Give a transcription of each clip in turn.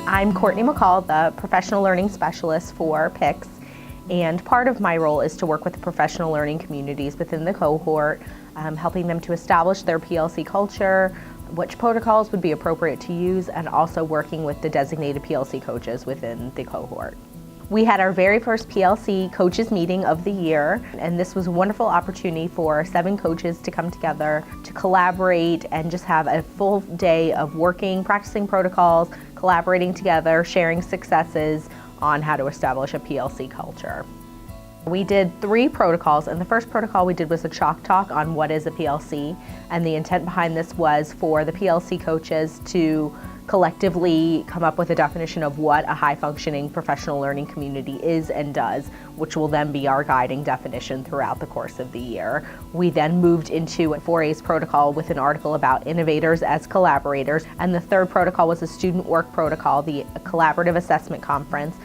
I'm Courtney McCall, the Professional Learning Specialist for PICS, and part of my role is to work with the professional learning communities within the cohort, helping them to establish their PLC culture, which protocols would be appropriate to use, and also working with the designated PLC coaches within the cohort. We had our very first PLC Coaches Meeting of the year, and this was a wonderful opportunity for 7 coaches to come together to collaborate and just have a full day of working, practicing protocols, collaborating together, sharing successes on how to establish a PLC culture. We did 3 protocols, and the first protocol we did was a chalk talk on what is a PLC, and the intent behind this was for the PLC coaches to collectively come up with a definition of what a high-functioning professional learning community is and does, which will then be our guiding definition throughout the course of the year. We then moved into a 4A's protocol with an article about innovators as collaborators, and the third protocol was a student work protocol, the Collaborative Assessment Conference.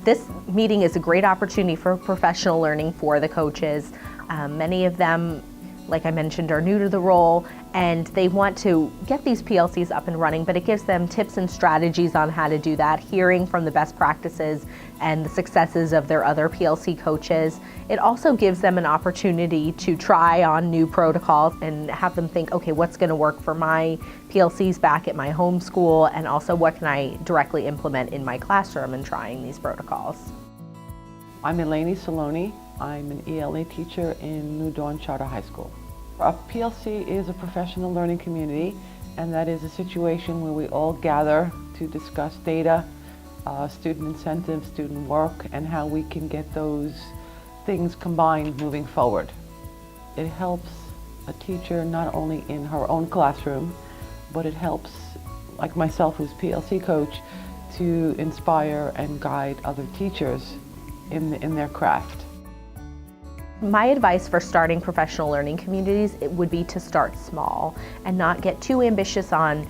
This meeting is a great opportunity for professional learning for the coaches. Many of them, like I mentioned, are new to the role, and they want to get these PLCs up and running, but it gives them tips and strategies on how to do that, hearing from the best practices and the successes of their other PLC coaches. It also gives them an opportunity to try on new protocols and have them think, okay, what's going to work for my PLCs back at my home school, and also what can I directly implement in my classroom in trying these protocols. I'm Eleni Saloni. I'm an ELA teacher in New Dawn Charter High School. A PLC is a professional learning community, and that is a situation where we all gather to discuss data, student incentives, student work, and how we can get those things combined moving forward. It helps a teacher not only in her own classroom, but it helps, like myself who's PLC coach, to inspire and guide other teachers in their craft. My advice for starting professional learning communities, it would be to start small and not get too ambitious on,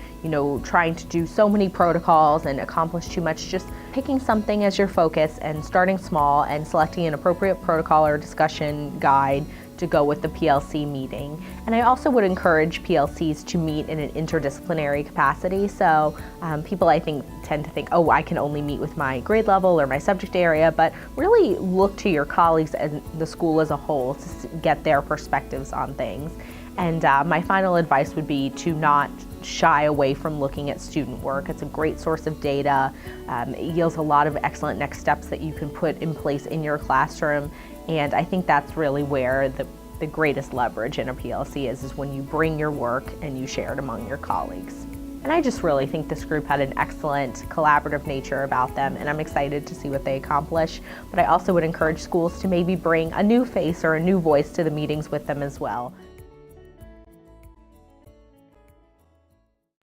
trying to do so many protocols and accomplish too much. Just picking something as your focus and starting small and selecting an appropriate protocol or discussion guide to go with the PLC meeting. And I also would encourage PLCs to meet in an interdisciplinary capacity. So people, I think, tend to think, oh, I can only meet with my grade level or my subject area, but really look to your colleagues and the school as a whole to get their perspectives on things. And my final advice would be to not shy away from looking at student work. It's a great source of data. It yields a lot of excellent next steps that you can put in place in your classroom. And I think that's really where the greatest leverage in a PLC is when you bring your work and you share it among your colleagues. And I just really think this group had an excellent collaborative nature about them, and I'm excited to see what they accomplish. But I also would encourage schools to maybe bring a new face or a new voice to the meetings with them as well.